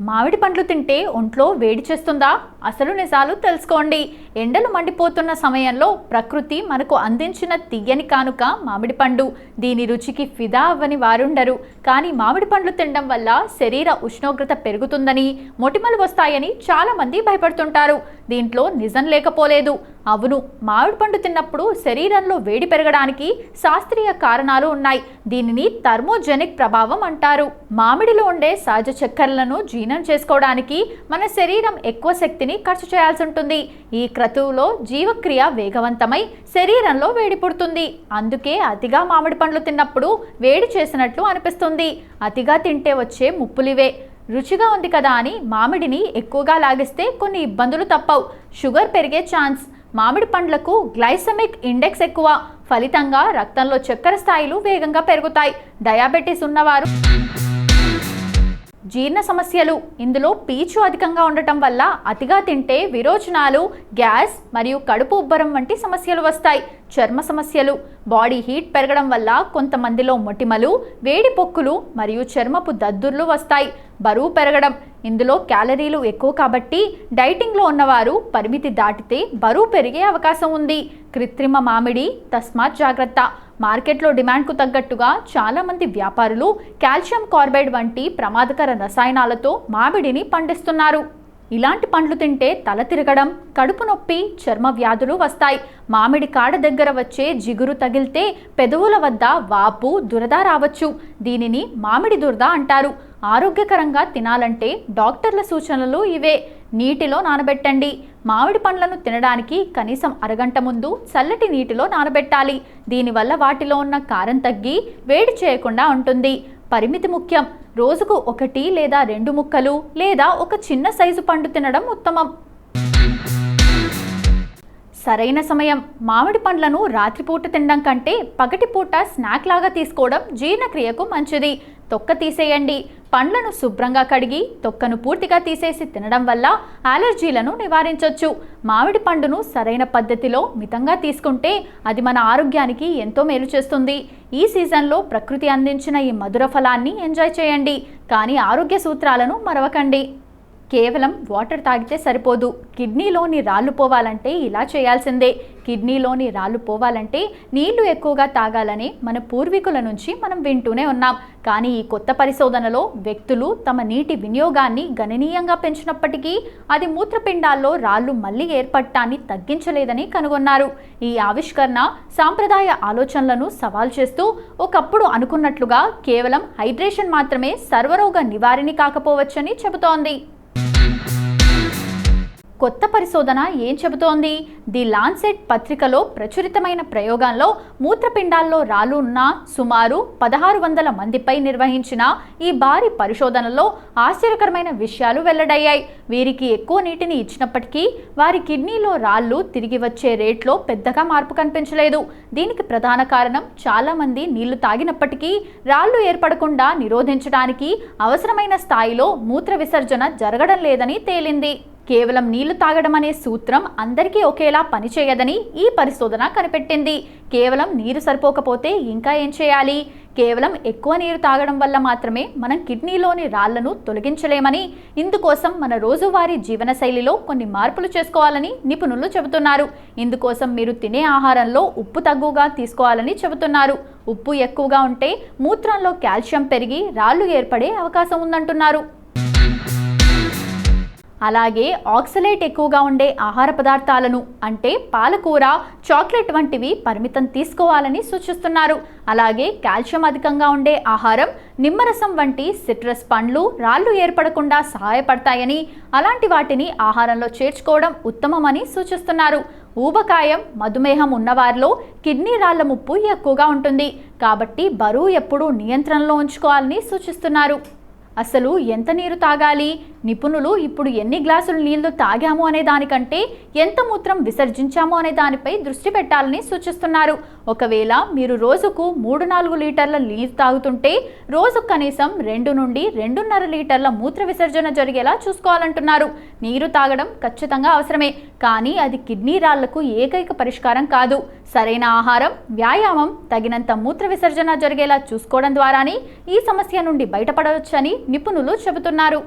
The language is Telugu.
మామిడి పండ్లు తింటే ఒంట్లో వేడి చేస్తుందా? అసలు నిజాలు తెలుసుకోండి. ఎండలు మండిపోతున్న సమయంలో ప్రకృతి మనకు అందించిన తీయని కానుక మామిడి పండు. దీని రుచికి ఫిదా అవ్వని వారుండరు. కానీ మామిడి పండ్లు తినడం వల్ల శరీర ఉష్ణోగ్రత పెరుగుతుందని, మొటిమలు వస్తాయని చాలా మంది భయపడుతుంటారు. దీంట్లో నిజం లేకపోలేదు. అవును, మామిడి పండు తిన్నప్పుడు శరీరంలో వేడి పెరగడానికి శాస్త్రీయ కారణాలు ఉన్నాయి. దీనిని థర్మోజెనిక్ ప్రభావం అంటారు. మామిడిలో ఉండే సహజ చక్కెరలను జీర్ణం చేసుకోవడానికి మన శరీరం ఎక్కువ శక్తిని ఖర్చు చేయాల్సి ఉంటుంది. ఈ క్రతువులో జీవక్రియ వేగవంతమై శరీరంలో వేడి పుడుతుంది. అందుకే అతిగా మామిడి పండ్లు తిన్నప్పుడు వేడి చేసినట్లు అనిపిస్తుంది. అతిగా తింటే వచ్చే ముప్పులివే. రుచిగా ఉంది కదా అని మామిడిని ఎక్కువగా లాగిస్తే కొన్ని ఇబ్బందులు తప్పవు. షుగర్ పెరిగే ఛాన్స్. మామిడి పండ్లకు గ్లైసెమిక్ ఇండెక్స్ ఎక్కువ. ఫలితంగా రక్తంలో చక్కెర స్థాయిలు వేగంగా పెరుగుతాయి. డయాబెటీస్ ఉన్నవారు, జీర్ణ సమస్యలు. ఇందులో పీచు అధికంగా ఉండటం వల్ల అతిగా తింటే విరోచనాలు, గ్యాస్ మరియు కడుపు ఉబ్బరం వంటి సమస్యలు వస్తాయి. చర్మ సమస్యలు. బాడీ హీట్ పెరగడం వల్ల కొంతమందిలో మొటిమలు, వేడి పొక్కులు మరియు చర్మపు దద్దుర్లు వస్తాయి. బరువు పెరగడం. ఇందులో క్యాలరీలు ఎక్కువ కాబట్టి డైటింగ్లో ఉన్నవారు పరిమితి దాటితే బరువు పెరిగే అవకాశం ఉంది. కృత్రిమ మామిడి, తస్మాత్ జాగ్రత్త. మార్కెట్లో డిమాండ్కు తగ్గట్టుగా చాలామంది వ్యాపారులు కాల్షియం కార్బైడ్ వంటి ప్రమాదకర రసాయనాలతో మామిడిని పండిస్తున్నారు. ఇలాంటి పండ్లు తింటే తల తిరగడం, కడుపు నొప్పి, చర్మ వ్యాధులు వస్తాయి. మామిడి కాడ దగ్గర వచ్చే జిగురు తగిలితే పెదవుల వద్ద వాపు, దురద రావచ్చు. దీనిని మామిడి దురద అంటారు. ఆరోగ్యకరంగా తినాలంటే డాక్టర్ల సూచనలు ఇవే. నీటిలో నానబెట్టండి. మామిడి పండ్లను తినడానికి కనీసం అరగంట ముందు చల్లటి నీటిలో నానబెట్టాలి. దీనివల్ల వాటిలో ఉన్న కారం తగ్గి వేడి చేయకుండా ఉంటుంది. పరిమితి ముఖ్యం. రోజుకు 1 లేదా 2 ముక్కలు లేదా ఒక చిన్న సైజు పండు తినడం ఉత్తమం. సరైన సమయం. మామిడి పండ్లను రాత్రిపూట తినడం కంటే పగటిపూట స్నాక్ లాగా తీసుకోవడం జీర్ణక్రియకు మంచిది. తొక్క తీసేయండి. పండ్లను శుభ్రంగా కడిగి తొక్కను పూర్తిగా తీసేసి తినడం వల్ల అలర్జీలను నివారించవచ్చు. మామిడి పండును సరైన పద్ధతిలో మితంగా తీసుకుంటే అది మన ఆరోగ్యానికి ఎంతో మేలు చేస్తుంది. ఈ సీజన్లో ప్రకృతి అందించిన ఈ మధుర ఫలాన్ని ఎంజాయ్ చేయండి. కానీ ఆరోగ్య సూత్రాలను మరవకండి. కేవలం వాటర్ తాగితే సరిపోదు. కిడ్నీలోని రాళ్ళు పోవాలంటే ఇలా చేయాల్సిందే. కిడ్నీలోని రాళ్ళు పోవాలంటే నీళ్లు ఎక్కువగా తాగాలని మన పూర్వీకుల నుంచి మనం వింటూనే ఉన్నాం. కానీ ఈ కొత్త పరిశోధనలో వ్యక్తులు తమ నీటి వినియోగాన్ని గణనీయంగా పెంచినప్పటికీ అది మూత్రపిండాల్లో రాళ్ళు మళ్లీ ఏర్పడటాన్ని తగ్గించలేదని కనుగొన్నారు. ఈ ఆవిష్కరణ సాంప్రదాయ ఆలోచనలను సవాల్ చేస్తూ ఒకప్పుడు అనుకున్నట్లుగా కేవలం హైడ్రేషన్ మాత్రమే సర్వరోగ నివారిణి కాకపోవచ్చని చెబుతోంది. కొత్త పరిశోధన ఏం చెబుతోంది? ది లాన్సెట్ పత్రికలో ప్రచురితమైన ప్రయోగంలో మూత్రపిండాల్లో రాళ్ళు ఉన్న సుమారు 1600 మందిపై నిర్వహించిన ఈ భారీ పరిశోధనలో ఆశ్చర్యకరమైన విషయాలు వెల్లడయ్యాయి. వీరికి ఎక్కువ నీటిని ఇచ్చినప్పటికీ వారి కిడ్నీలో రాళ్ళు తిరిగి వచ్చే రేట్లో పెద్దగా మార్పు కనిపించలేదు. దీనికి ప్రధాన కారణం చాలామంది నీళ్లు తాగినప్పటికీ రాళ్ళు ఏర్పడకుండా నిరోధించడానికి అవసరమైన స్థాయిలో మూత్ర విసర్జన జరగడం లేదని తేలింది. కేవలం నీళ్లు తాగడం అనే సూత్రం అందరికీ ఒకేలా పనిచేయదని ఈ పరిశోధన కనిపెట్టింది. కేవలం నీరు సరిపోకపోతే ఇంకా ఏం చేయాలి? కేవలం ఎక్కువ నీరు తాగడం వల్ల మాత్రమే మనం కిడ్నీలోని రాళ్లను తొలగించలేమని, ఇందుకోసం మన రోజువారీ జీవనశైలిలో కొన్ని మార్పులు చేసుకోవాలని నిపుణులు చెబుతున్నారు. ఇందుకోసం మీరు తినే ఆహారంలో ఉప్పు తక్కువగా తీసుకోవాలని చెబుతున్నారు. ఉప్పు ఎక్కువగా ఉంటే మూత్రంలో కాల్షియం పెరిగి రాళ్ళు ఏర్పడే అవకాశం ఉందంటున్నారు. అలాగే ఆక్సలేట్ ఎక్కువగా ఉండే ఆహార పదార్థాలను అంటే పాలకూర, చాక్లెట్ వంటివి పరిమితం తీసుకోవాలని సూచిస్తున్నారు. అలాగే కాల్షియం అధికంగా ఉండే ఆహారం, నిమ్మరసం వంటి సిట్రస్ పండ్లు రాళ్ళు ఏర్పడకుండా సహాయపడతాయని, అలాంటి వాటిని ఆహారంలో చేర్చుకోవడం ఉత్తమమని సూచిస్తున్నారు. ఊబకాయం, మధుమేహం ఉన్నవారిలో కిడ్నీ రాళ్ల ముప్పు ఎక్కువగా ఉంటుంది. కాబట్టి బరువు ఎప్పుడూ నియంత్రణలో ఉంచుకోవాలని సూచిస్తున్నారు. అసలు ఎంత నీరు తాగాలి? నిపుణులు ఇప్పుడు ఎన్ని గ్లాసులు నీళ్లు తాగాము అనే దానికంటే ఎంత మూత్రం విసర్జించాము అనే దానిపై దృష్టి పెట్టాలని సూచిస్తున్నారు. ఒకవేళ మీరు రోజుకు 3-4 లీటర్ల నీరు తాగుతుంటే రోజుకు కనీసం 2 నుండి 2.5 లీటర్ల మూత్ర విసర్జన జరిగేలా చూసుకోవాలంటున్నారు. నీరు తాగడం ఖచ్చితంగా అవసరమే, కానీ అది కిడ్నీ రాళ్లకు ఏకైక పరిష్కారం కాదు. సరైన ఆహారం, వ్యాయామం, తగినంత మూత్ర విసర్జన జరిగేలా చూసుకోవడం ద్వారానే ఈ సమస్య నుండి బయటపడవచ్చని నిపుణులు చెబుతున్నారు.